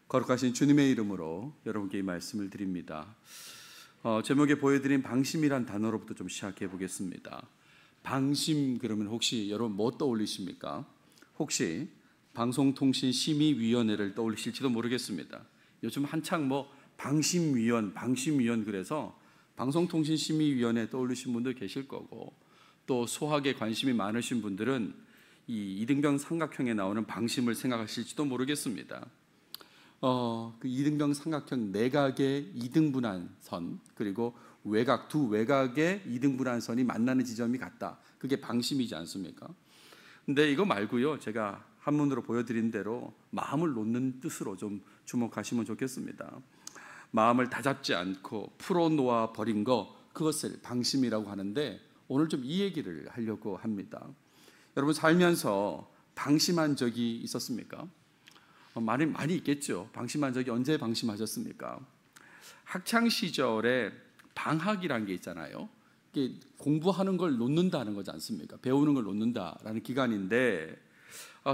거룩하신 주님의 이름으로 여러분께 이 말씀을 드립니다. 제목에 보여드린 방심이란 단어로부터 좀 시작해 보겠습니다. 방심 그러면 혹시 여러분 뭐 떠올리십니까? 혹시 방송통신심의위원회를 떠올리실지도 모르겠습니다. 요즘 한창 방심위원 그래서 방송통신심의위원회 떠올리신 분도 계실 거고, 또 소학에 관심이 많으신 분들은 이 이등병 삼각형에 나오는 방심을 생각하실지도 모르겠습니다. 그 이등병 삼각형 내각의 이등분한 선, 그리고 두 외곽의 이등분한 선이 만나는 지점이 같다. 그게 방심이지 않습니까? 근데 이거 말고요, 제가 한문으로 보여드린 대로 마음을 놓는 뜻으로 좀 주목하시면 좋겠습니다. 마음을 다잡지 않고 풀어놓아 버린 그것을 방심이라고 하는데, 오늘 좀 이 얘기를 하려고 합니다. 여러분 살면서 방심한 적이 있었습니까? 많이 있겠죠. 방심한 적이 언제 방심하셨습니까? 학창 시절에 방학이라는 게 있잖아요. 이게 공부하는 걸 놓는다는 거지 않습니까? 배우는 걸 놓는다라는 기간인데,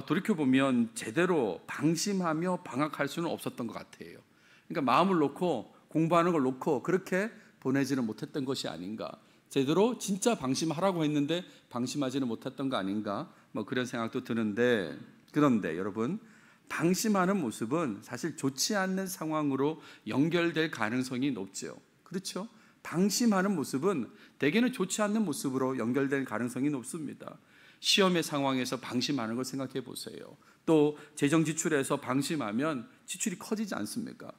돌이켜보면 제대로 방심하며 방학할 수는 없었던 것 같아요. 그러니까 마음을 놓고 공부하는 걸 놓고 그렇게 보내지는 못했던 것이 아닌가. 제대로 진짜 방심하라고 했는데 방심하지는 못했던 거 아닌가, 그런 생각도 드는데, 그런데 여러분, 방심하는 모습은 사실 좋지 않는 상황으로 연결될 가능성이 높죠. 그렇죠? 방심하는 모습은 대개는 좋지 않는 모습으로 연결될 가능성이 높습니다. 시험의 상황에서 방심하는 걸 생각해 보세요. 또 재정 지출에서 방심하면 지출이 커지지 않습니까?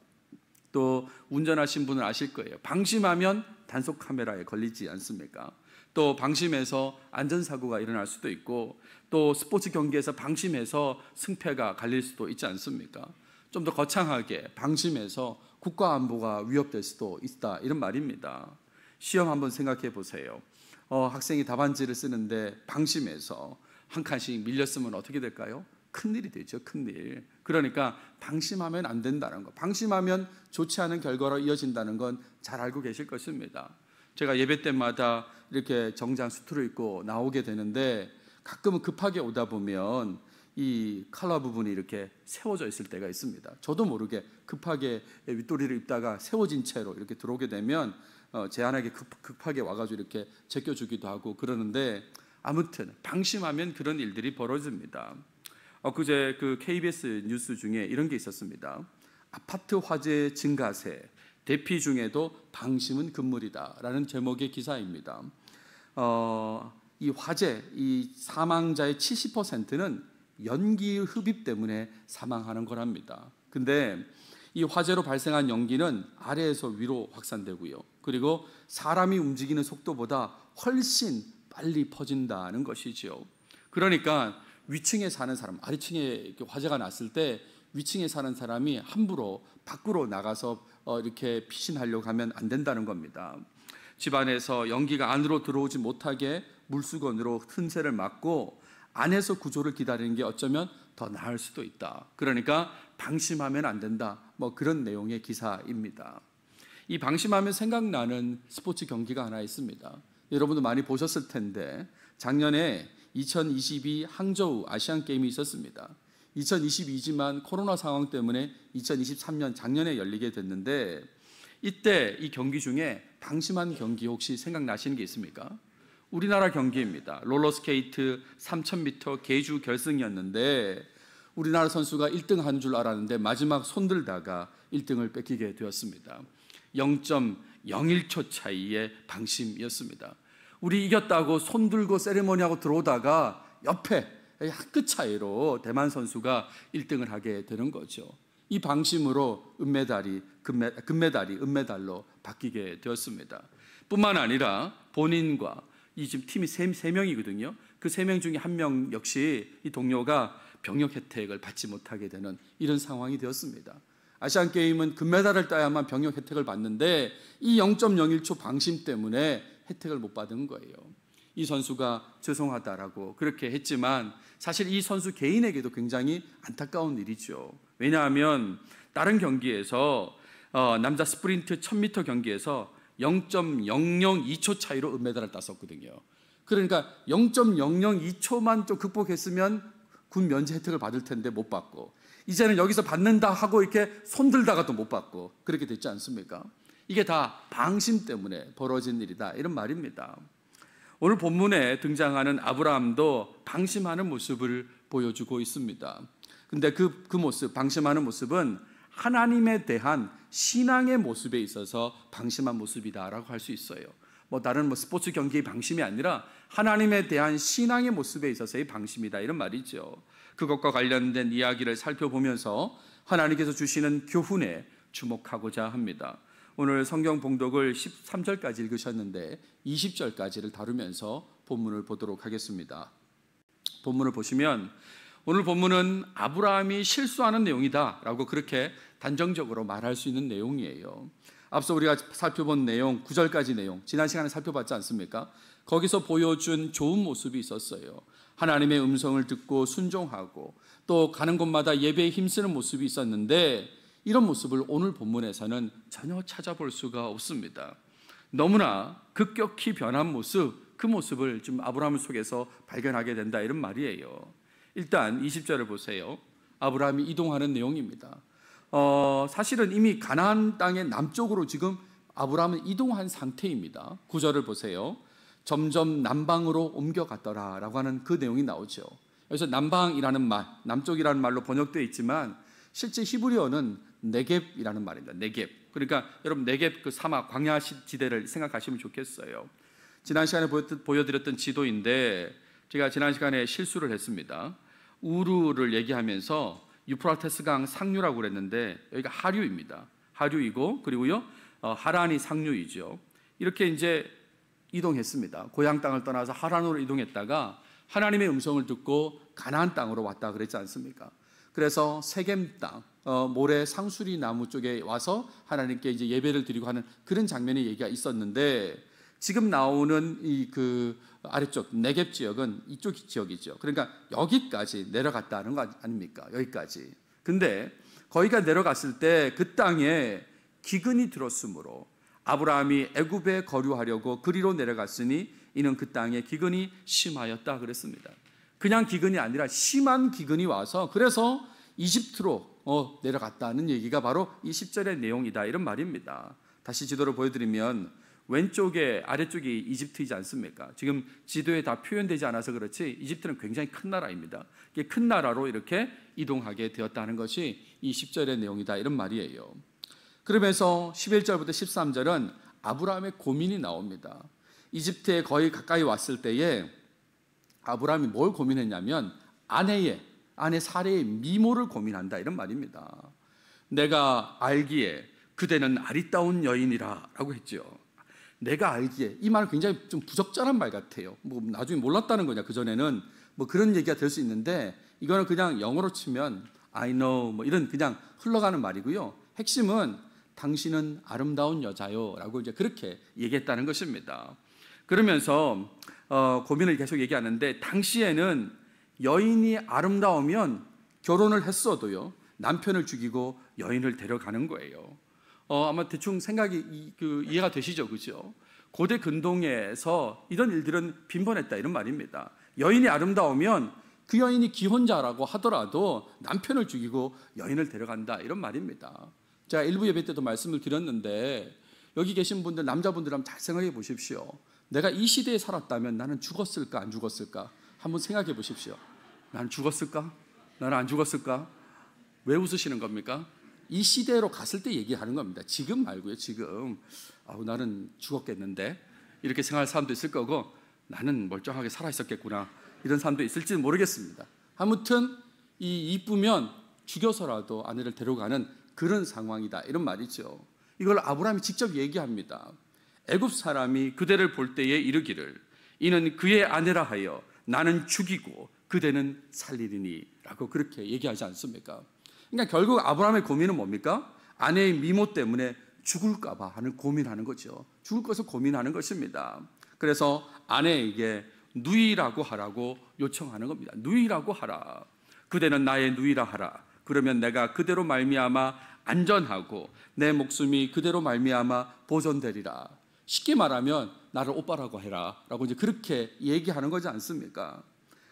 또 운전하신 분은 아실 거예요. 방심하면 단속 카메라에 걸리지 않습니까? 또 방심해서 안전사고가 일어날 수도 있고, 또 스포츠 경기에서 방심해서 승패가 갈릴 수도 있지 않습니까? 좀 더 거창하게 방심해서 국가 안보가 위협될 수도 있다, 이런 말입니다. 시험 한번 생각해 보세요. 학생이 답안지를 쓰는데 방심해서 한 칸씩 밀렸으면 어떻게 될까요? 큰일이 되죠, 큰일. 그러니까 방심하면 안 된다는 거, 방심하면 좋지 않은 결과로 이어진다는 건 잘 알고 계실 것입니다. 제가 예배 때마다 이렇게 정장 수트를 입고 나오게 되는데, 가끔은 급하게 오다 보면 이 칼라 부분이 이렇게 세워져 있을 때가 있습니다. 저도 모르게 급하게 윗도리를 입다가 세워진 채로 이렇게 들어오게 되면 제안하게 급하게 와가지고 이렇게 제껴주기도 하고 그러는데, 아무튼 방심하면 그런 일들이 벌어집니다. 그제 그 KBS 뉴스 중에 이런 게 있었습니다. 아파트 화재 증가세, 대피 중에도 방심은 금물이다라는 제목의 기사입니다. 이 화재, 이 사망자의 70%는 연기 흡입 때문에 사망하는 거랍니다. 근데 이 화재로 발생한 연기는 아래에서 위로 확산되고요, 그리고 사람이 움직이는 속도보다 훨씬 빨리 퍼진다는 것이죠. 그러니까 위층에 사는 사람, 아래층에 화재가 났을 때 위층에 사는 사람이 함부로 밖으로 나가서 이렇게 피신하려고 하면 안 된다는 겁니다. 집안에서 연기가 안으로 들어오지 못하게 물수건으로 틈새를 막고 안에서 구조를 기다리는 게 어쩌면 더 나을 수도 있다. 그러니까 방심하면 안 된다, 그런 내용의 기사입니다. 이 방심하면 생각나는 스포츠 경기가 하나 있습니다. 여러분도 많이 보셨을 텐데, 작년에 2022 항저우 아시안게임이 있었습니다. 2022지만 코로나 상황 때문에 2023년 작년에 열리게 됐는데, 이때 이 경기 중에 방심한 경기 혹시 생각나시는 게 있습니까? 우리나라 경기입니다. 롤러스케이트 3000m 계주 결승이었는데, 우리나라 선수가 1등 한 줄 알았는데 마지막 손들다가 1등을 뺏기게 되었습니다. 0.01초 차이의 방심이었습니다. 우리 이겼다고 손들고 세리머니하고 들어오다가 옆에 한 끗 차이로 대만 선수가 1등을 하게 되는 거죠. 이 방심으로 금메달이 은메달로 바뀌게 되었습니다. 뿐만 아니라 본인과 이 지금 팀이 세 명이거든요. 그 3명 중에 1명 역시 이 동료가 병역 혜택을 받지 못하게 되는 이런 상황이 되었습니다. 아시안게임은 금메달을 따야만 병역 혜택을 받는데, 이 0.01초 방심 때문에 혜택을 못 받은 거예요. 이 선수가 죄송하다라고 그렇게 했지만, 사실 이 선수 개인에게도 굉장히 안타까운 일이죠. 왜냐하면 다른 경기에서 남자 스프린트 1000m 경기에서 0.002초 차이로 은메달을 땄었거든요. 그러니까 0.002초만 좀 극복했으면 군 면제 혜택을 받을 텐데 못 받고, 이제는 여기서 받는다 하고 이렇게 손들다가도 못 받고, 그렇게 됐지 않습니까? 이게 다 방심 때문에 벌어진 일이다, 이런 말입니다. 오늘 본문에 등장하는 아브라함도 방심하는 모습을 보여주고 있습니다. 근데 그 모습, 방심하는 모습은 하나님에 대한 신앙의 모습에 있어서 방심한 모습이다라고 할 수 있어요. 다른 스포츠 경기의 방심이 아니라 하나님에 대한 신앙의 모습에 있어서의 방심이다, 이런 말이죠. 그것과 관련된 이야기를 살펴보면서 하나님께서 주시는 교훈에 주목하고자 합니다. 오늘 성경 봉독을 13절까지 읽으셨는데 20절까지를 다루면서 본문을 보도록 하겠습니다. 본문을 보시면 오늘 본문은 아브라함이 실수하는 내용이다 라고 그렇게 단정적으로 말할 수 있는 내용이에요. 앞서 우리가 살펴본 내용, 9절까지 내용, 지난 시간에 살펴봤지 않습니까? 거기서 보여준 좋은 모습이 있었어요. 하나님의 음성을 듣고 순종하고 또 가는 곳마다 예배에 힘쓰는 모습이 있었는데, 이런 모습을 오늘 본문에서는 전혀 찾아볼 수가 없습니다. 너무나 급격히 변한 모습, 그 모습을 좀 아브라함 속에서 발견하게 된다, 이런 말이에요. 일단 20절을 보세요. 아브라함이 이동하는 내용입니다. 사실은 이미 가나안 땅의 남쪽으로 지금 아브라함은 이동한 상태입니다. 9절을 보세요. 점점 남방으로 옮겨갔더라 라고 하는 그 내용이 나오죠. 여기서 남방이라는 말, 남쪽이라는 말로 번역되어 있지만 실제 히브리어는 네겝이라는 말입니다. 네겝. 그러니까 여러분 네겝 그 사막, 광야 지대를 생각하시면 좋겠어요. 지난 시간에 보여드렸던 지도인데 제가 지난 시간에 실수를 했습니다. 우르를 얘기하면서 유프라테스 강 상류라고 그랬는데 여기가 하류입니다. 하류이고, 그리고요 하란이 상류이죠. 이렇게 이제 이동했습니다. 고향 땅을 떠나서 하란으로 이동했다가 하나님의 음성을 듣고 가나안 땅으로 왔다 그랬지 않습니까? 그래서 세겜 땅, 모래 상수리 나무 쪽에 와서 하나님께 이제 예배를 드리고 하는 그런 장면의 얘기가 있었는데, 지금 나오는 그 아래쪽 네겝 지역은 이쪽 지역이죠. 그러니까 여기까지 내려갔다는 거 아닙니까? 여기까지. 근데 거기가 내려갔을 때 그 땅에 기근이 들었으므로 아브라함이 애굽에 거류하려고 그리로 내려갔으니 이는 그 땅에 기근이 심하였다 그랬습니다. 그냥 기근이 아니라 심한 기근이 와서 그래서 이집트로 내려갔다는 얘기가 바로 이 10절의 내용이다, 이런 말입니다. 다시 지도를 보여드리면 왼쪽에 아래쪽이 이집트이지 않습니까? 지금 지도에 다 표현되지 않아서 그렇지 이집트는 굉장히 큰 나라입니다. 큰 나라로 이렇게 이동하게 되었다는 것이 이 10절의 내용이다, 이런 말이에요. 그러면서 11절부터 13절은 아브라함의 고민이 나옵니다. 이집트에 거의 가까이 왔을 때에 아브라함이 뭘 고민했냐면 아내 사레의 미모를 고민한다, 이런 말입니다. 내가 알기에 그대는 아리따운 여인이라 라고 했죠. 내가 알기에, 이 말은 굉장히 좀 부적절한 말 같아요. 나중에 몰랐다는 거냐, 그전에는 그런 얘기가 될 수 있는데, 이거는 그냥 영어로 치면 I know 이런 그냥 흘러가는 말이고요. 핵심은 당신은 아름다운 여자요 라고 이제 그렇게 얘기했다는 것입니다. 그러면서 고민을 계속 얘기하는데, 당시에는 여인이 아름다우면 결혼을 했어도요 남편을 죽이고 여인을 데려가는 거예요. 아마 대충 생각이 이해가 되시죠, 그죠? 고대 근동에서 이런 일들은 빈번했다, 이런 말입니다. 여인이 아름다우면 그 여인이 기혼자라고 하더라도 남편을 죽이고 여인을 데려간다, 이런 말입니다. 제가 일부 예배 때도 말씀을 드렸는데 여기 계신 분들, 남자분들 한번 잘 생각해 보십시오. 내가 이 시대에 살았다면 나는 죽었을까 안 죽었을까? 한번 생각해 보십시오. 나는 죽었을까? 나는 안 죽었을까? 왜 웃으시는 겁니까? 이 시대로 갔을 때 얘기하는 겁니다. 지금 말고요. 지금 나는 죽었겠는데 이렇게 생각할 사람도 있을 거고, 나는 멀쩡하게 살아있었겠구나 이런 사람도 있을지는 모르겠습니다. 아무튼 이쁘면 죽여서라도 아내를 데려가는 그런 상황이다, 이런 말이죠. 이걸 아브라함이 직접 얘기합니다. 애굽 사람이 그대를 볼 때에 이르기를 이는 그의 아내라 하여 나는 죽이고 그대는 살리리니 라고 그렇게 얘기하지 않습니까? 그러니까 결국 아브라함의 고민은 뭡니까? 아내의 미모 때문에 죽을까 봐 하는 고민하는 거죠. 죽을 것을 고민하는 것입니다. 그래서 아내에게 누이라고 하라고 요청하는 겁니다. 누이라고 하라. 그대는 나의 누이라 하라. 그러면 내가 그대로 말미암아 안전하고 내 목숨이 그대로 말미암아 보존되리라. 쉽게 말하면 나를 오빠라고 해라 라고 이제 그렇게 얘기하는 거지 않습니까?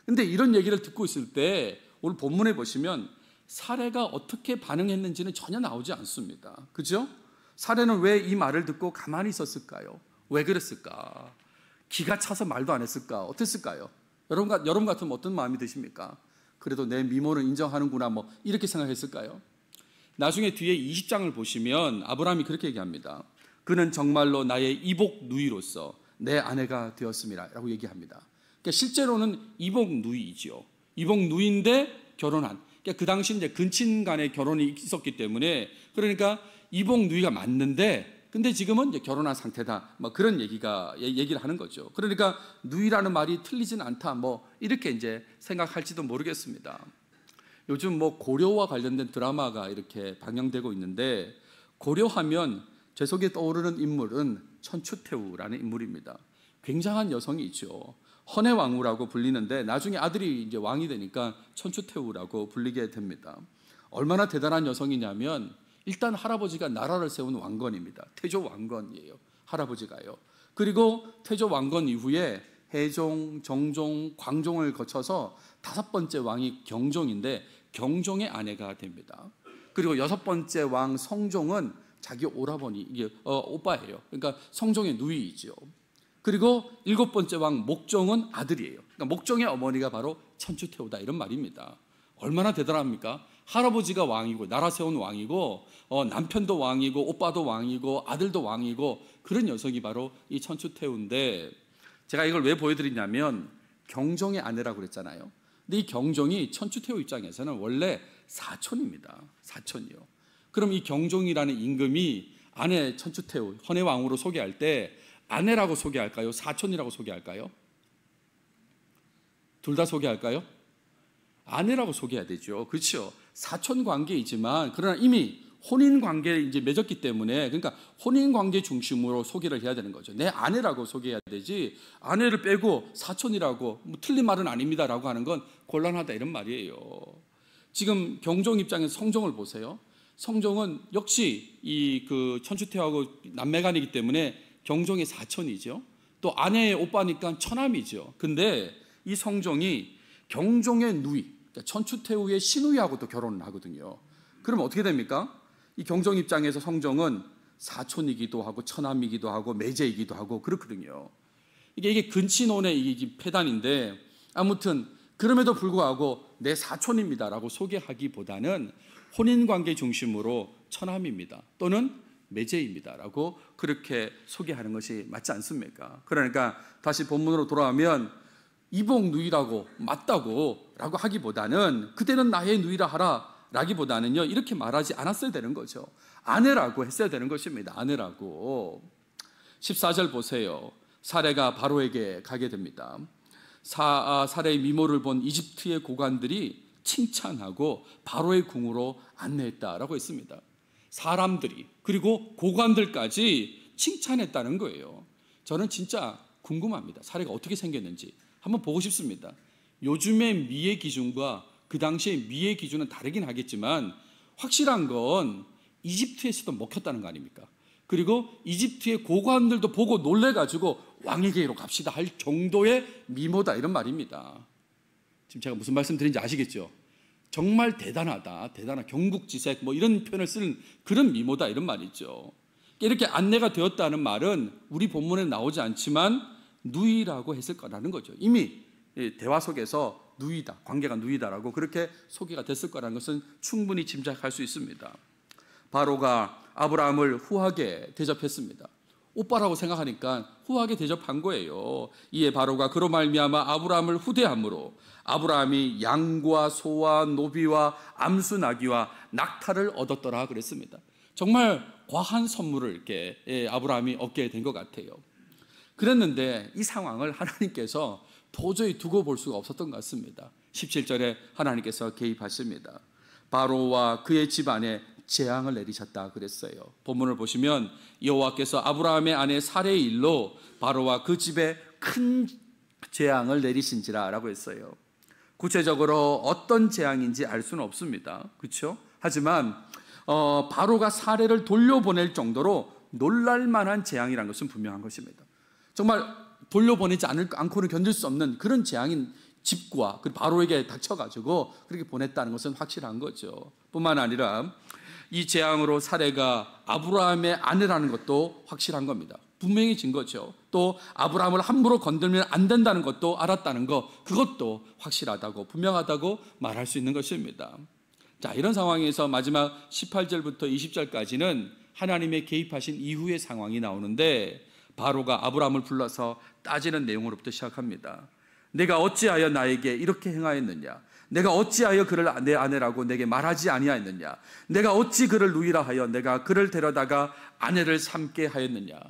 근데 이런 얘기를 듣고 있을 때 오늘 본문에 보시면 사례가 어떻게 반응했는지는 전혀 나오지 않습니다. 그죠? 사례는 왜 이 말을 듣고 가만히 있었을까요? 왜 그랬을까? 기가 차서 말도 안 했을까? 어땠을까요? 여러분 같으면 어떤 마음이 드십니까? 그래도 내 미모는 인정하는구나 뭐 이렇게 생각했을까요? 나중에 뒤에 20장을 보시면 아브라함이 그렇게 얘기합니다. 그는 정말로 나의 이복 누이로서 내 아내가 되었습니다 라고 얘기합니다. 그러니까 실제로는 이복 누이이죠. 이복 누이인데 결혼한. 그러니까 그 당시 이제 근친 간의 결혼이 있었기 때문에 그러니까 이복 누이가 맞는데 근데 지금은 이제 결혼한 상태다. 뭐 그런 얘기를 하는 거죠. 그러니까 누이라는 말이 틀리진 않다. 뭐 이렇게 이제 생각할지도 모르겠습니다. 요즘 뭐 고려와 관련된 드라마가 이렇게 방영되고 있는데 고려하면 제 속에 떠오르는 인물은 천추태후라는 인물입니다. 굉장한 여성이죠. 헌해왕후라고 불리는데 나중에 아들이 이제 왕이 되니까 천추태후라고 불리게 됩니다. 얼마나 대단한 여성이냐면 일단 할아버지가 나라를 세운 왕건입니다. 태조 왕건이에요. 할아버지가요. 그리고 태조 왕건 이후에 해종, 정종, 광종을 거쳐서 5번째 왕이 경종인데 경종의 아내가 됩니다. 그리고 6번째 왕 성종은 자기 오라버니, 이게 오빠예요. 그러니까 성종의 누이이죠. 그리고 7번째 왕 목종은 아들이에요. 그러니까 목종의 어머니가 바로 천추태후다 이런 말입니다. 얼마나 대단합니까? 할아버지가 왕이고 나라 세운 왕이고 남편도 왕이고 오빠도 왕이고 아들도 왕이고 그런 녀석이 바로 이 천추태후인데 제가 이걸 왜 보여드리냐면 경종의 아내라고 그랬잖아요. 근데 이 경종이 천추태후 입장에서는 원래 사촌입니다. 사촌이요. 그럼 이 경종이라는 임금이 아내 천추태후 헌해왕후로 소개할 때 아내라고 소개할까요? 사촌이라고 소개할까요? 둘 다 소개할까요? 아내라고 소개해야 되죠. 그렇죠. 사촌 관계이지만 그러나 이미 혼인 관계에 이제 맺었기 때문에 그러니까 혼인 관계 중심으로 소개를 해야 되는 거죠. 내 아내라고 소개해야 되지 아내를 빼고 사촌이라고 뭐 틀린 말은 아닙니다라고 하는 건 곤란하다 이런 말이에요. 지금 경종 입장에서 성종을 보세요. 성종은 역시 이 그 천추태후하고 남매간이기 때문에 경종의 사촌이죠. 또 아내의 오빠니까 처남이죠. 근데 이 성종이 경종의 누이, 그러니까 천추태후의 시누이하고도 결혼을 하거든요. 그러면 어떻게 됩니까? 이 경종 입장에서 성종은 사촌이기도 하고 처남이기도 하고 매제이기도 하고 그렇거든요. 이게 근친혼의 이 폐단인데 아무튼 그럼에도 불구하고 내 사촌입니다라고 소개하기보다는 혼인관계 중심으로 처남입니다. 또는 매제입니다라고 그렇게 소개하는 것이 맞지 않습니까? 그러니까 다시 본문으로 돌아오면 이복 누이라고 맞다고 라고 하기보다는 그대는 나의 누이라 하라 라기보다는요 이렇게 말하지 않았어야 되는 거죠. 아내라고 했어야 되는 것입니다. 아내라고. 14절 보세요. 사례가 바로에게 가게 됩니다. 사례의 미모를 본 이집트의 고관들이 칭찬하고 바로의 궁으로 안내했다라고 했습니다. 사람들이 그리고 고관들까지 칭찬했다는 거예요. 저는 진짜 궁금합니다. 사례가 어떻게 생겼는지 한번 보고 싶습니다. 요즘의 미의 기준과 그 당시의 미의 기준은 다르긴 하겠지만 확실한 건 이집트에서도 먹혔다는 거 아닙니까? 그리고 이집트의 고관들도 보고 놀래가지고 왕에게로 갑시다 할 정도의 미모다 이런 말입니다. 지금 제가 무슨 말씀 드린지 아시겠죠? 정말 대단하다, 경국지색 뭐 이런 표현을 쓰는 그런 미모다 이런 말이죠. 이렇게 안내가 되었다는 말은 우리 본문에 나오지 않지만 누이라고 했을 거라는 거죠. 이미 대화 속에서 누이다, 관계가 누이다라고 그렇게 소개가 됐을 거라는 것은 충분히 짐작할 수 있습니다. 바로가 아브라함을 후하게 대접했습니다. 오빠라고 생각하니까 후하게 대접한 거예요. 이에 바로가 그로 말미암아 아브라함을 후대함으로 아브라함이 양과 소와 노비와 암수 나귀와 낙타를 얻었더라 그랬습니다. 정말 과한 선물을 이렇게 아브라함이 얻게 된 것 같아요. 그랬는데 이 상황을 하나님께서 도저히 두고 볼 수가 없었던 것 같습니다. 17절에 하나님께서 개입하십니다. 바로와 그의 집안에 재앙을 내리셨다 그랬어요. 본문을 보시면 여호와께서 아브라함의 아내 사레의 일로 바로와 그 집에 큰 재앙을 내리신지라 라고 했어요. 구체적으로 어떤 재앙인지 알 수는 없습니다. 그렇죠? 하지만 바로가 사레를 돌려보낼 정도로 놀랄만한 재앙이라는 것은 분명한 것입니다. 정말 돌려보내지 않고는 견딜 수 없는 그런 재앙인 집과 그 바로에게 닥쳐가지고 그렇게 보냈다는 것은 확실한 거죠. 뿐만 아니라 이 재앙으로 사례가 아브라함의 아내라는 것도 확실한 겁니다. 분명히 진 거죠. 또 아브라함을 함부로 건들면 안 된다는 것도 알았다는 것, 그것도 확실하다고 분명하다고 말할 수 있는 것입니다. 자, 이런 상황에서 마지막 18절부터 20절까지는 하나님의 개입하신 이후의 상황이 나오는데 바로가 아브라함을 불러서 따지는 내용으로부터 시작합니다. 내가 어찌하여 나에게 이렇게 행하였느냐? 내가 어찌하여 그를 내 아내라고 내게 말하지 아니하였느냐? 내가 어찌 그를 누이라 하여 내가 그를 데려다가 아내를 삼게 하였느냐?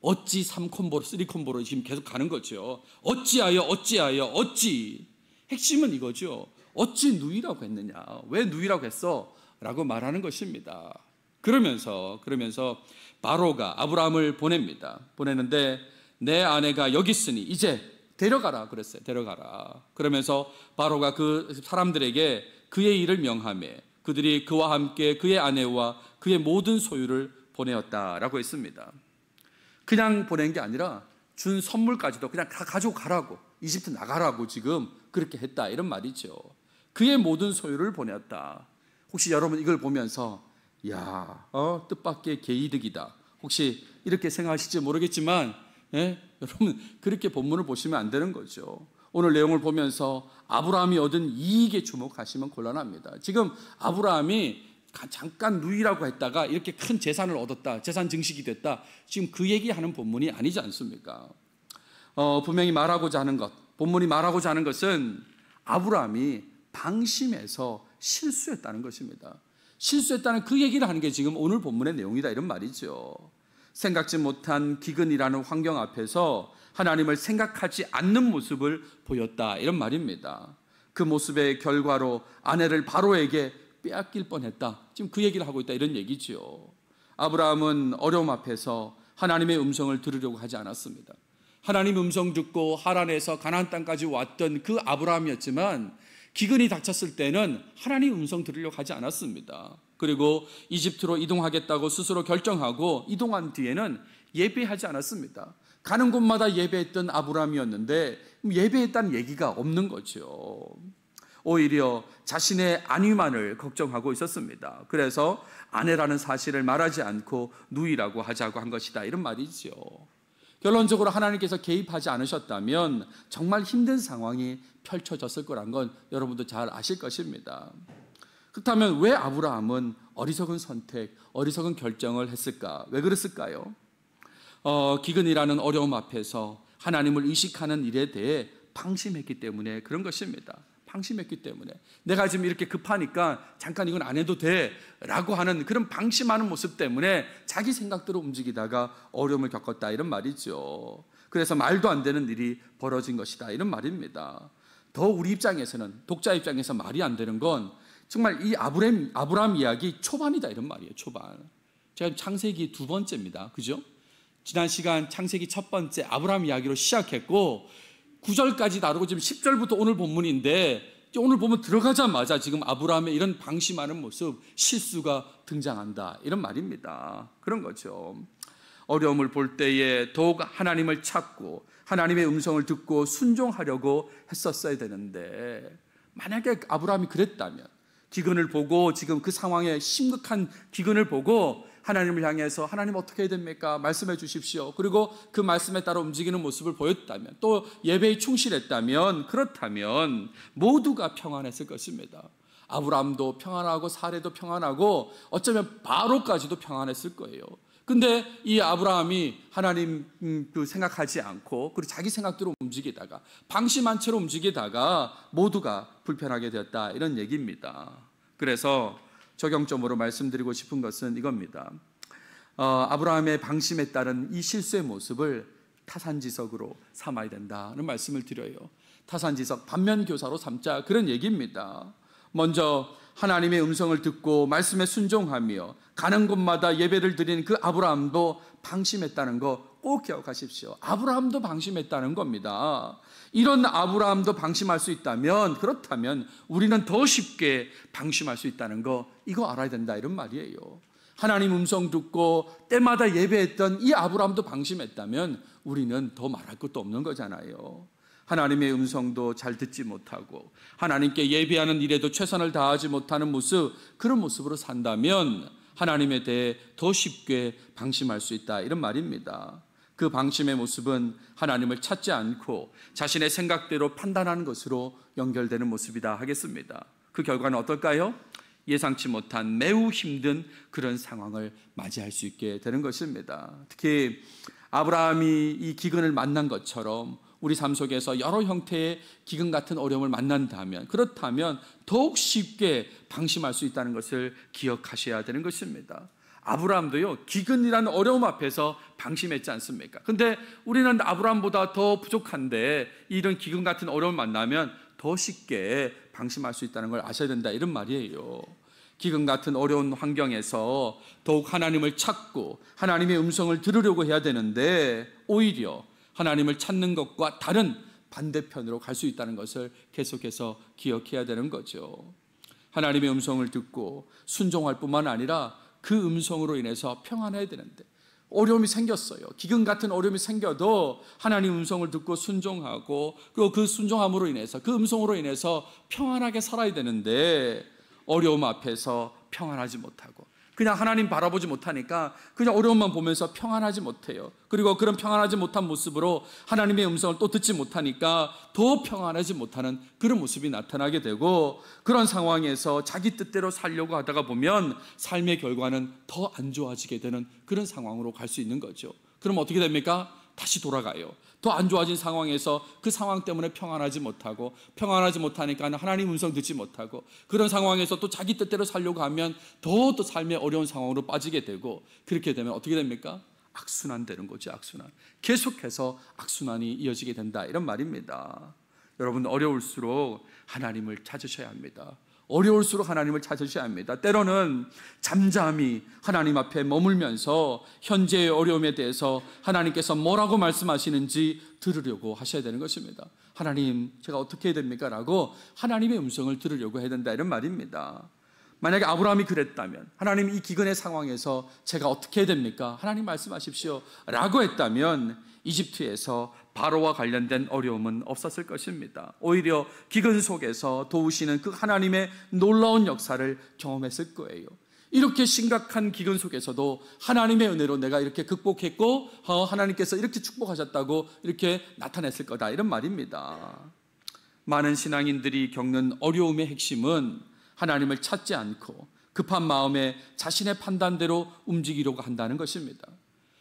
어찌 3콤보로 3콤보로 지금 계속 가는 거죠. 어찌하여 어찌. 핵심은 이거죠. 어찌 누이라고 했느냐? 왜 누이라고 했어? 라고 말하는 것입니다. 그러면서 바로가 아브라함을 보냅니다. 보내는데 내 아내가 여기 있으니 이제 데려가라 그랬어요. 데려가라. 그러면서 바로가 그 사람들에게 그의 일을 명하매 그들이 그와 함께 그의 아내와 그의 모든 소유를 보내었다라고 했습니다. 그냥 보낸 게 아니라 준 선물까지도 그냥 다 가지고 가라고, 이집트 나가라고 지금 그렇게 했다, 이런 말이죠. 그의 모든 소유를 보내었다. 혹시 여러분 이걸 보면서 뜻밖의 개이득이다, 혹시 이렇게 생각하실지 모르겠지만 여러분 그렇게 본문을 보시면 안 되는 거죠. 오늘 내용을 보면서 아브라함이 얻은 이익에 주목하시면 곤란합니다. 지금 아브라함이 잠깐 누이라고 했다가 이렇게 큰 재산을 얻었다, 재산 증식이 됐다, 지금 그 얘기하는 본문이 아니지 않습니까? 분명히 말하고자 하는 것, 본문이 말하고자 하는 것은 아브라함이 방심해서 실수했다는 것입니다. 실수했다는 그 얘기를 하는 게 지금 오늘 본문의 내용이다, 이런 말이죠. 생각지 못한 기근이라는 환경 앞에서 하나님을 생각하지 않는 모습을 보였다, 이런 말입니다. 그 모습의 결과로 아내를 바로에게 빼앗길 뻔했다, 지금 그 얘기를 하고 있다, 이런 얘기죠. 아브라함은 어려움 앞에서 하나님의 음성을 들으려고 하지 않았습니다. 하나님 음성 듣고 하란에서 가나안 땅까지 왔던 그 아브라함이었지만 기근이 닥쳤을 때는 하나님 음성 들으려고 하지 않았습니다. 그리고 이집트로 이동하겠다고 스스로 결정하고 이동한 뒤에는 예배하지 않았습니다. 가는 곳마다 예배했던 아브라함이었는데 예배했다는 얘기가 없는 거죠. 오히려 자신의 안위만을 걱정하고 있었습니다. 그래서 아내라는 사실을 말하지 않고 누이라고 하자고 한 것이다, 이런 말이죠. 결론적으로 하나님께서 개입하지 않으셨다면 정말 힘든 상황이 펼쳐졌을 거란 건 여러분도 잘 아실 것입니다. 그렇다면 왜 아브라함은 어리석은 선택, 어리석은 결정을 했을까? 왜 그랬을까요? 기근이라는 어려움 앞에서 하나님을 의식하는 일에 대해 방심했기 때문에 그런 것입니다. 방심했기 때문에 내가 지금 이렇게 급하니까 잠깐 이건 안 해도 돼 라고 하는 그런 방심하는 모습 때문에 자기 생각대로 움직이다가 어려움을 겪었다, 이런 말이죠. 그래서 말도 안 되는 일이 벌어진 것이다, 이런 말입니다. 더 우리 입장에서는, 독자 입장에서 말이 안 되는 건 정말 이 아브라함 이야기 초반이다, 이런 말이에요. 초반. 제가 창세기 2번째입니다. 그죠? 지난 시간 창세기 1번째 아브라함 이야기로 시작했고 9절까지 다루고 지금 10절부터 오늘 본문인데 오늘 보면 들어가자마자 지금 아브라함의 이런 방심하는 모습, 실수가 등장한다, 이런 말입니다. 그런 거죠. 어려움을 볼 때에 더욱 하나님을 찾고 하나님의 음성을 듣고 순종하려고 했었어야 되는데 만약에 아브라함이 그랬다면 기근을 보고 지금 그 상황의 심각한 기근을 보고 하나님을 향해서 하나님 어떻게 해야 됩니까? 말씀해 주십시오. 그리고 그 말씀에 따라 움직이는 모습을 보였다면 또 예배에 충실했다면 그렇다면 모두가 평안했을 것입니다. 아브라함도 평안하고 사레도 평안하고 어쩌면 바로까지도 평안했을 거예요. 근데 이 아브라함이 하나님 생각하지 않고 그리고 자기 생각대로 움직이다가 방심한 채로 움직이다가 모두가 불편하게 되었다, 이런 얘기입니다. 그래서 적용점으로 말씀드리고 싶은 것은 이겁니다. 아브라함의 방심에 따른 이 실수의 모습을 타산지석으로 삼아야 된다는 말씀을 드려요. 타산지석, 반면교사로 삼자, 그런 얘기입니다. 먼저 하나님의 음성을 듣고 말씀에 순종하며 가는 곳마다 예배를 드리는 그 아브라함도 방심했다는 거 꼭 기억하십시오. 아브라함도 방심했다는 겁니다. 이런 아브라함도 방심할 수 있다면 그렇다면 우리는 더 쉽게 방심할 수 있다는 거, 이거 알아야 된다, 이런 말이에요. 하나님 음성 듣고 때마다 예배했던 이 아브라함도 방심했다면 우리는 더 말할 것도 없는 거잖아요. 하나님의 음성도 잘 듣지 못하고 하나님께 예배하는 일에도 최선을 다하지 못하는 모습, 그런 모습으로 산다면 하나님에 대해 더 쉽게 방심할 수 있다, 이런 말입니다. 그 방심의 모습은 하나님을 찾지 않고 자신의 생각대로 판단하는 것으로 연결되는 모습이다 하겠습니다. 그 결과는 어떨까요? 예상치 못한 매우 힘든 그런 상황을 맞이할 수 있게 되는 것입니다. 특히 아브라함이 이 기근을 만난 것처럼 우리 삶 속에서 여러 형태의 기근 같은 어려움을 만난다면, 그렇다면 더욱 쉽게 방심할 수 있다는 것을 기억하셔야 되는 것입니다. 아브라함도요, 기근이라는 어려움 앞에서 방심했지 않습니까? 근데 우리는 아브라함보다 더 부족한데 이런 기근 같은 어려움을 만나면 더 쉽게 방심할 수 있다는 걸 아셔야 된다, 이런 말이에요. 기근 같은 어려운 환경에서 더욱 하나님을 찾고 하나님의 음성을 들으려고 해야 되는데 오히려 하나님을 찾는 것과 다른 반대편으로 갈 수 있다는 것을 계속해서 기억해야 되는 거죠. 하나님의 음성을 듣고 순종할 뿐만 아니라 그 음성으로 인해서 평안해야 되는데 어려움이 생겼어요. 기근 같은 어려움이 생겨도 하나님 음성을 듣고 순종하고, 그리고 그 순종함으로 인해서, 그 음성으로 인해서 평안하게 살아야 되는데 어려움 앞에서 평안하지 못하고 그냥 하나님 바라보지 못하니까 그냥 어려움만 보면서 평안하지 못해요. 그리고 그런 평안하지 못한 모습으로 하나님의 음성을 또 듣지 못하니까 더 평안하지 못하는 그런 모습이 나타나게 되고, 그런 상황에서 자기 뜻대로 살려고 하다가 보면 삶의 결과는 더 안 좋아지게 되는 그런 상황으로 갈 수 있는 거죠. 그럼 어떻게 됩니까? 다시 돌아가요. 더 안 좋아진 상황에서 그 상황 때문에 평안하지 못하고, 평안하지 못하니까 하나님 음성 듣지 못하고, 그런 상황에서 또 자기 뜻대로 살려고 하면 더 또 삶의 어려운 상황으로 빠지게 되고, 그렇게 되면 어떻게 됩니까? 악순환 되는 거죠. 악순환. 계속해서 악순환이 이어지게 된다, 이런 말입니다. 여러분, 어려울수록 하나님을 찾으셔야 합니다. 어려울수록 하나님을 찾으셔야 합니다. 때로는 잠잠히 하나님 앞에 머물면서 현재의 어려움에 대해서 하나님께서 뭐라고 말씀하시는지 들으려고 하셔야 되는 것입니다. 하나님, 제가 어떻게 해야 됩니까? 라고 하나님의 음성을 들으려고 해야 된다, 이런 말입니다. 만약에 아브라함이 그랬다면, 하나님 이 기근의 상황에서 제가 어떻게 해야 됩니까? 하나님 말씀하십시오 라고 했다면 이집트에서 바로와 관련된 어려움은 없었을 것입니다. 오히려 기근 속에서 도우시는 그 하나님의 놀라운 역사를 경험했을 거예요. 이렇게 심각한 기근 속에서도 하나님의 은혜로 내가 이렇게 극복했고 하나님께서 이렇게 축복하셨다고 이렇게 나타냈을 거다, 이런 말입니다. 많은 신앙인들이 겪는 어려움의 핵심은 하나님을 찾지 않고 급한 마음에 자신의 판단대로 움직이려고 한다는 것입니다.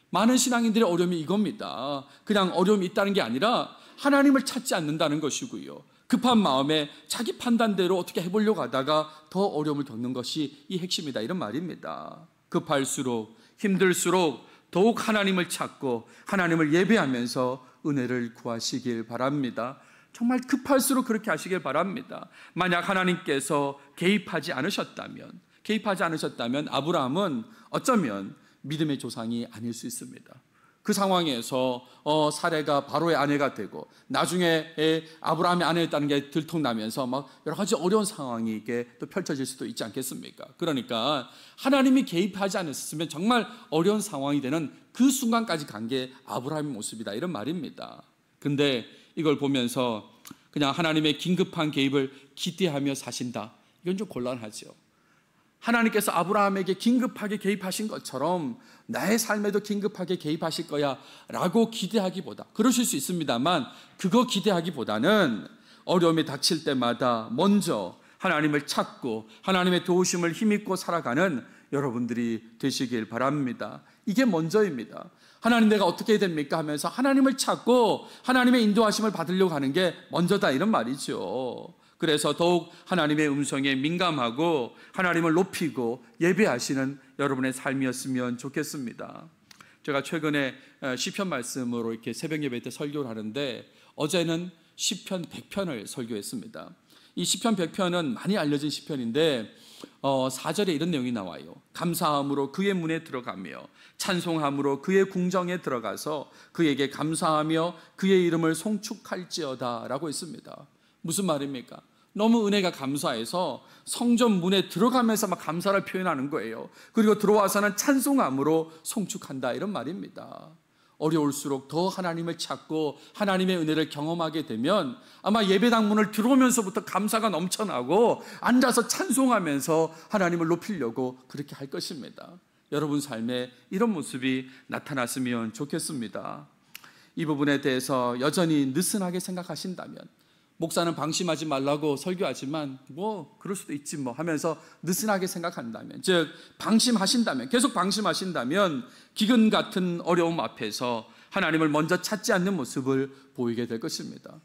많은 신앙인들의 어려움이 이겁니다. 그냥 어려움이 있다는 게 아니라 하나님을 찾지 않는다는 것이고요. 급한 마음에 자기 판단대로 어떻게 해보려고 하다가 더 어려움을 겪는 것이 이 핵심이다, 이런 말입니다. 급할수록, 힘들수록 더욱 하나님을 찾고 하나님을 예배하면서 은혜를 구하시길 바랍니다. 정말 급할수록 그렇게 하시길 바랍니다. 만약 하나님께서 개입하지 않으셨다면 아브라함은 어쩌면 믿음의 조상이 아닐 수 있습니다. 그 상황에서 사레가 바로의 아내가 되고 나중에 아브라함의 아내였다는 게 들통나면서 막 여러 가지 어려운 상황이 이게 또 펼쳐질 수도 있지 않겠습니까? 그러니까 하나님이 개입하지 않았으면 정말 어려운 상황이 되는 그 순간까지 간 게 아브라함의 모습이다, 이런 말입니다. 근데 이걸 보면서 그냥 하나님의 긴급한 개입을 기대하며 사신다, 이건 좀 곤란하죠. 하나님께서 아브라함에게 긴급하게 개입하신 것처럼 나의 삶에도 긴급하게 개입하실 거야 라고 기대하기보다, 그러실 수 있습니다만 그거 기대하기보다는 어려움이 닥칠 때마다 먼저 하나님을 찾고 하나님의 도우심을 힘입고 살아가는 여러분들이 되시길 바랍니다. 이게 먼저입니다. 하나님, 내가 어떻게 해야 됩니까? 하면서 하나님을 찾고 하나님의 인도하심을 받으려고 하는 게 먼저다, 이런 말이죠. 그래서 더욱 하나님의 음성에 민감하고 하나님을 높이고 예배하시는 여러분의 삶이었으면 좋겠습니다. 제가 최근에 시편 말씀으로 이렇게 새벽 예배 때 설교를 하는데 어제는 시편 100편을 설교했습니다. 이 시편 100편은 많이 알려진 시편인데 4절에 이런 내용이 나와요. 감사함으로 그의 문에 들어가며 찬송함으로 그의 궁정에 들어가서 그에게 감사하며 그의 이름을 송축할지어다 라고 있습니다. 무슨 말입니까? 너무 은혜가 감사해서 성전 문에 들어가면서 막 감사를 표현하는 거예요. 그리고 들어와서는 찬송함으로 송축한다, 이런 말입니다. 어려울수록 더 하나님을 찾고 하나님의 은혜를 경험하게 되면 아마 예배당 문을 들어오면서부터 감사가 넘쳐나고 앉아서 찬송하면서 하나님을 높이려고 그렇게 할 것입니다. 여러분 삶에 이런 모습이 나타났으면 좋겠습니다. 이 부분에 대해서 여전히 느슨하게 생각하신다면, 목사는 방심하지 말라고 설교하지만 뭐 그럴 수도 있지 뭐 하면서 느슨하게 생각한다면, 즉 방심하신다면, 계속 방심하신다면 기근 같은 어려움 앞에서 하나님을 먼저 찾지 않는 모습을 보이게 될 것입니다.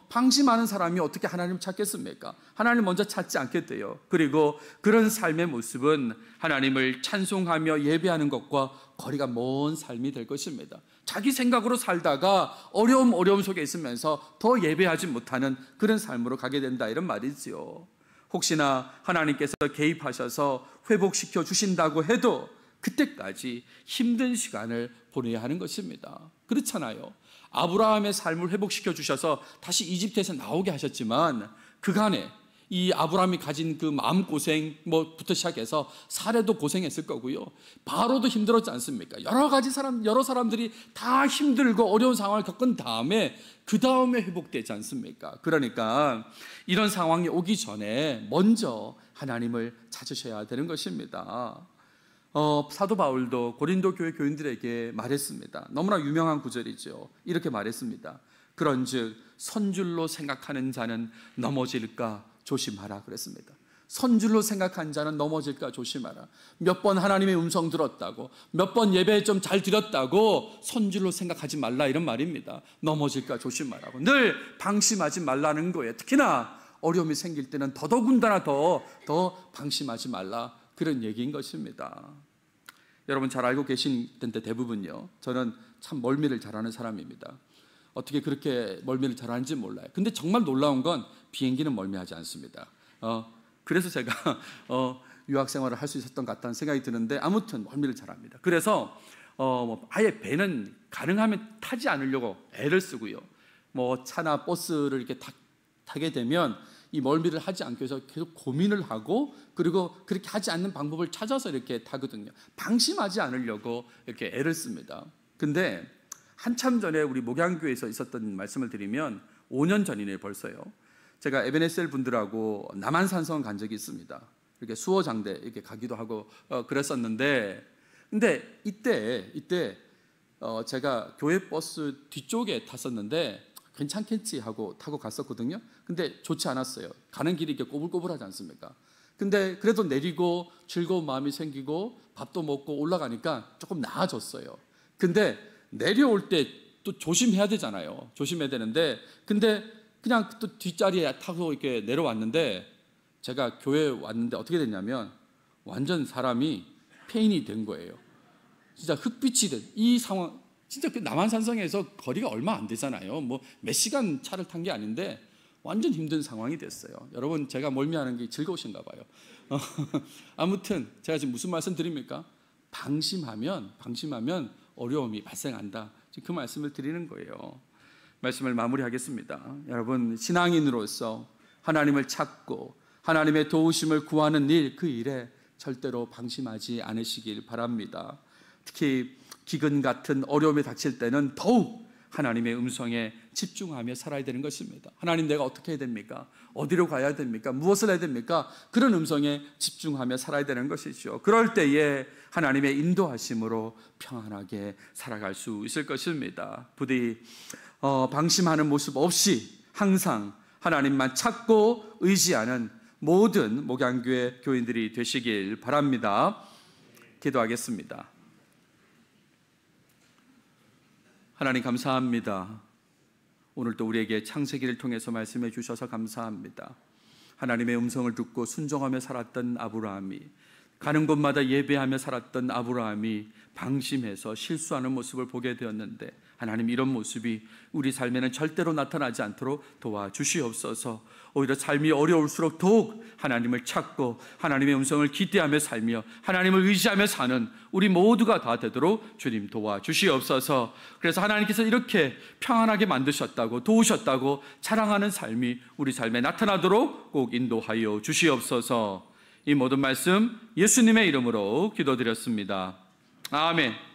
방심하는 사람이 어떻게 하나님을 찾겠습니까? 하나님을 먼저 찾지 않게 돼요. 그리고 그런 삶의 모습은 하나님을 찬송하며 예배하는 것과 거리가 먼 삶이 될 것입니다. 자기 생각으로 살다가 어려움 속에 있으면서 더 예배하지 못하는 그런 삶으로 가게 된다, 이런 말이지요. 혹시나 하나님께서 개입하셔서 회복시켜 주신다고 해도 그때까지 힘든 시간을 보내야 하는 것입니다. 그렇잖아요. 아브라함의 삶을 회복시켜 주셔서 다시 이집트에서 나오게 하셨지만 그간에 이 아브라함이 가진 그 마음고생 부터 시작해서 사례도 고생했을 거고요. 바로도 힘들었지 않습니까? 여러 사람들이 다 힘들고 어려운 상황을 겪은 다음에 그 다음에 회복되지 않습니까? 그러니까 이런 상황이 오기 전에 먼저 하나님을 찾으셔야 되는 것입니다. 사도 바울도 고린도 교회 교인들에게 말했습니다. 너무나 유명한 구절이죠. 이렇게 말했습니다. 그런즉 선줄로 생각하는 자는 넘어질까 조심하라 그랬습니다. 선줄로 생각한 자는 넘어질까 조심하라. 몇 번 하나님의 음성 들었다고, 몇 번 예배 좀 잘 드렸다고 선줄로 생각하지 말라, 이런 말입니다. 넘어질까 조심하라고. 늘 방심하지 말라는 거예요. 특히나 어려움이 생길 때는 더더군다나 더 방심하지 말라, 그런 얘기인 것입니다. 여러분 잘 알고 계신 텐데 대부분요, 저는 참 멀미를 잘하는 사람입니다. 어떻게 그렇게 멀미를 잘하는지 몰라요. 근데 정말 놀라운 건 비행기는 멀미하지 않습니다. 그래서 제가 유학 생활을 할 수 있었던 것 같다는 생각이 드는데, 아무튼 멀미를 잘합니다. 그래서 아예 배는 가능하면 타지 않으려고 애를 쓰고요. 차나 버스를 이렇게 타게 되면 이 멀미를 하지 않기 위해서 계속 고민을 하고, 그리고 그렇게 하지 않는 방법을 찾아서 이렇게 타거든요. 방심하지 않으려고 이렇게 애를 씁니다. 근데 한참 전에 우리 목양교회에서 있었던 말씀을 드리면 5년 전이네요, 벌써요. 제가 에베네셀 분들하고 남한산성 간 적이 있습니다. 이렇게 수호장대 이렇게 가기도 하고 그랬었는데, 근데 이때 제가 교회 버스 뒤쪽에 탔었는데 괜찮겠지 하고 타고 갔었거든요. 근데 좋지 않았어요. 가는 길이 이렇게 꼬불꼬불하지 않습니까? 근데 그래도 내리고 즐거운 마음이 생기고 밥도 먹고 올라가니까 조금 나아졌어요. 근데 내려올 때 또 조심해야 되잖아요. 조심해야 되는데, 근데 그냥 또 뒷자리에 타고 이렇게 내려왔는데, 제가 교회에 왔는데 어떻게 됐냐면 완전 사람이 페인이 된 거예요. 진짜 흑빛이 된 이 상황. 진짜 그 남한산성에서 거리가 얼마 안 되잖아요. 몇 시간 차를 탄 게 아닌데 완전 힘든 상황이 됐어요. 여러분, 제가 멀미하는 게 즐거우신가 봐요. 아무튼 제가 지금 무슨 말씀 드립니까? 방심하면 어려움이 발생한다, 그 말씀을 드리는 거예요. 말씀을 마무리하겠습니다. 여러분, 신앙인으로서 하나님을 찾고 하나님의 도우심을 구하는 일, 그 일에 절대로 방심하지 않으시길 바랍니다. 특히 기근 같은 어려움이 닥칠 때는 더욱 하나님의 음성에 집중하며 살아야 되는 것입니다. 하나님, 내가 어떻게 해야 됩니까? 어디로 가야 됩니까? 무엇을 해야 됩니까? 그런 음성에 집중하며 살아야 되는 것이죠. 그럴 때에 하나님의 인도하심으로 평안하게 살아갈 수 있을 것입니다. 부디 방심하는 모습 없이 항상 하나님만 찾고 의지하는 모든 목양교회 교인들이 되시길 바랍니다. 기도하겠습니다. 하나님, 감사합니다. 오늘 또 우리에게 창세기를 통해서 말씀해 주셔서 감사합니다. 하나님의 음성을 듣고 순종하며 살았던 아브라함이, 가는 곳마다 예배하며 살았던 아브라함이 방심해서 실수하는 모습을 보게 되었는데, 하나님, 이런 모습이 우리 삶에는 절대로 나타나지 않도록 도와주시옵소서. 오히려 삶이 어려울수록 더욱 하나님을 찾고 하나님의 음성을 기대하며 살며 하나님을 의지하며 사는 우리 모두가 다 되도록 주님 도와주시옵소서. 그래서 하나님께서 이렇게 평안하게 만드셨다고, 도우셨다고 자랑하는 삶이 우리 삶에 나타나도록 꼭 인도하여 주시옵소서. 이 모든 말씀 예수님의 이름으로 기도드렸습니다. 아멘.